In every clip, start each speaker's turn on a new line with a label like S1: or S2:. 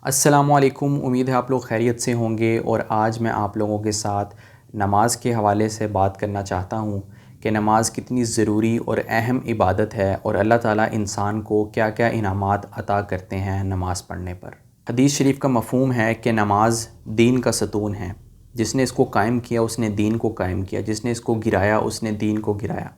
S1: السلام علیکم، امید ہے آپ لوگ خیریت سے ہوں گے۔ اور آج میں آپ لوگوں کے ساتھ نماز کے حوالے سے بات کرنا چاہتا ہوں کہ نماز کتنی ضروری اور اہم عبادت ہے اور اللہ تعالیٰ انسان کو کیا کیا انعامات عطا کرتے ہیں نماز پڑھنے پر۔ حدیث شریف کا مفہوم ہے کہ نماز دین کا ستون ہے۔ جس نے اس کو قائم کیا اس نے دین کو قائم کیا، جس نے اس کو گرایا اس نے دین کو گرایا۔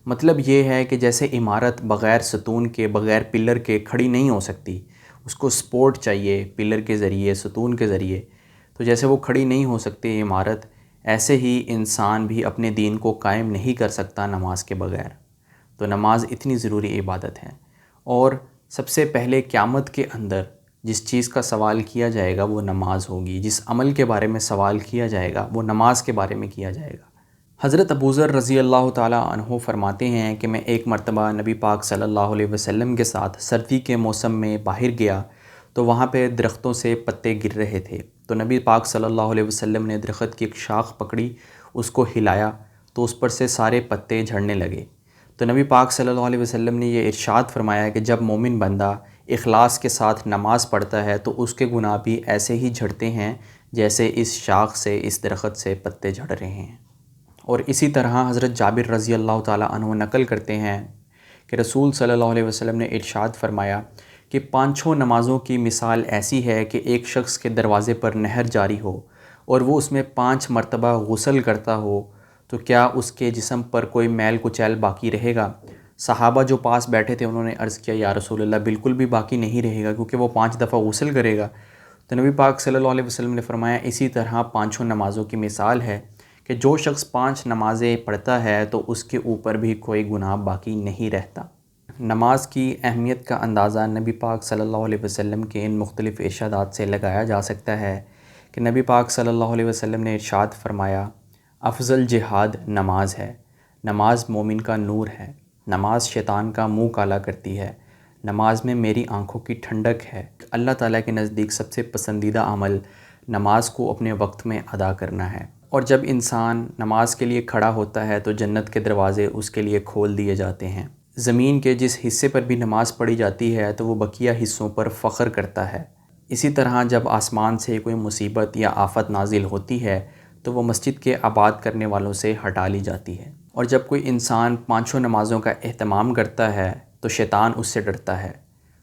S1: مطلب یہ ہے کہ جیسے عمارت بغیر ستون کے، بغیر پلر کے کھڑی نہیں ہو سکتی، اس کو سپورٹ چاہیے پلر کے ذریعے، ستون کے ذریعے، تو جیسے وہ کھڑی نہیں ہو سکتی عمارت، ایسے ہی انسان بھی اپنے دین کو قائم نہیں کر سکتا نماز کے بغیر۔ تو نماز اتنی ضروری عبادت ہے، اور سب سے پہلے قیامت کے اندر جس چیز کا سوال کیا جائے گا وہ نماز ہوگی، جس عمل کے بارے میں سوال کیا جائے گا وہ نماز کے بارے میں کیا جائے گا۔ حضرت ابوذر رضی اللہ تعالیٰ عنہ فرماتے ہیں کہ میں ایک مرتبہ نبی پاک صلی اللہ علیہ وسلم کے ساتھ سردی کے موسم میں باہر گیا تو وہاں پہ درختوں سے پتے گر رہے تھے، تو نبی پاک صلی اللہ علیہ وسلم نے درخت کی ایک شاخ پکڑی، اس کو ہلایا تو اس پر سے سارے پتے جھڑنے لگے۔ تو نبی پاک صلی اللہ علیہ وسلم نے یہ ارشاد فرمایا کہ جب مومن بندہ اخلاص کے ساتھ نماز پڑھتا ہے تو اس کے گناہ بھی ایسے ہی جھڑتے ہیں جیسے اس شاخ سے، اس درخت سے پتے جھڑ رہے ہیں۔ اور اسی طرح حضرت جابر رضی اللہ تعالیٰ عنہ نقل کرتے ہیں کہ رسول صلی اللہ علیہ وسلم نے ارشاد فرمایا کہ پانچوں نمازوں کی مثال ایسی ہے کہ ایک شخص کے دروازے پر نہر جاری ہو اور وہ اس میں 5 مرتبہ غسل کرتا ہو، تو کیا اس کے جسم پر کوئی میل کچیل باقی رہے گا؟ صحابہ جو پاس بیٹھے تھے انہوں نے عرض کیا یا رسول اللہ بالکل بھی باقی نہیں رہے گا، کیونکہ وہ 5 دفعہ غسل کرے گا۔ تو نبی پاک صلی اللہ علیہ وسلم نے فرمایا اسی طرح پانچوں نمازوں کی مثال ہے کہ جو شخص 5 نمازیں پڑھتا ہے تو اس کے اوپر بھی کوئی گناہ باقی نہیں رہتا۔ نماز کی اہمیت کا اندازہ نبی پاک صلی اللہ علیہ وسلم کے ان مختلف ارشادات سے لگایا جا سکتا ہے کہ نبی پاک صلی اللہ علیہ وسلم نے ارشاد فرمایا افضل جہاد نماز ہے، نماز مومن کا نور ہے، نماز شیطان کا منہ کالا کرتی ہے، نماز میں میری آنکھوں کی ٹھنڈک ہے۔ اللہ تعالیٰ کے نزدیک سب سے پسندیدہ عمل نماز کو اپنے وقت میں ادا کرنا ہے، اور جب انسان نماز کے لیے کھڑا ہوتا ہے تو جنت کے دروازے اس کے لیے کھول دیے جاتے ہیں۔ زمین کے جس حصے پر بھی نماز پڑھی جاتی ہے تو وہ بقیہ حصوں پر فخر کرتا ہے۔ اسی طرح جب آسمان سے کوئی مصیبت یا آفت نازل ہوتی ہے تو وہ مسجد کے آباد کرنے والوں سے ہٹا لی جاتی ہے، اور جب کوئی انسان پانچوں نمازوں کا اہتمام کرتا ہے تو شیطان اس سے ڈرتا ہے،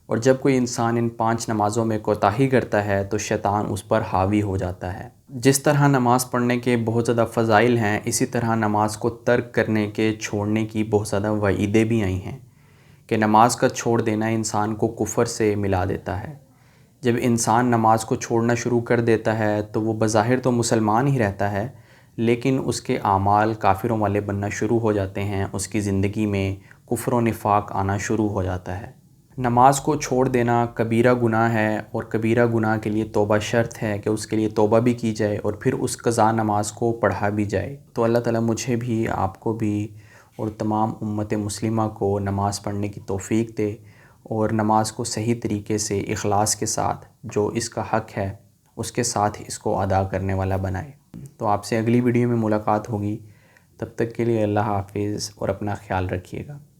S1: اور جب کوئی انسان ان 5 نمازوں میں کوتاہی کرتا ہے تو شیطان اس پر حاوی ہو جاتا ہے۔ جس طرح نماز پڑھنے کے بہت زیادہ فضائل ہیں، اسی طرح نماز کو ترک کرنے کے، چھوڑنے کی بہت زیادہ وعیدیں بھی آئی ہیں کہ نماز کا چھوڑ دینا انسان کو کفر سے ملا دیتا ہے۔ جب انسان نماز کو چھوڑنا شروع کر دیتا ہے تو وہ بظاہر تو مسلمان ہی رہتا ہے، لیکن اس کے اعمال کافروں والے بننا شروع ہو جاتے ہیں، اس کی زندگی میں کفر و نفاق آنا شروع ہو جاتا ہے۔ نماز کو چھوڑ دینا کبیرہ گناہ ہے، اور کبیرہ گناہ کے لیے توبہ شرط ہے کہ اس کے لیے توبہ بھی کی جائے اور پھر اس قضا نماز کو پڑھا بھی جائے۔ تو اللہ تعالیٰ مجھے بھی، آپ کو بھی، اور تمام امت مسلمہ کو نماز پڑھنے کی توفیق دے، اور نماز کو صحیح طریقے سے اخلاص کے ساتھ جو اس کا حق ہے اس کے ساتھ اس کو ادا کرنے والا بنائے۔ تو آپ سے اگلی ویڈیو میں ملاقات ہوگی، تب تک کے لیے اللہ حافظ اور اپنا خیال رکھیے گا۔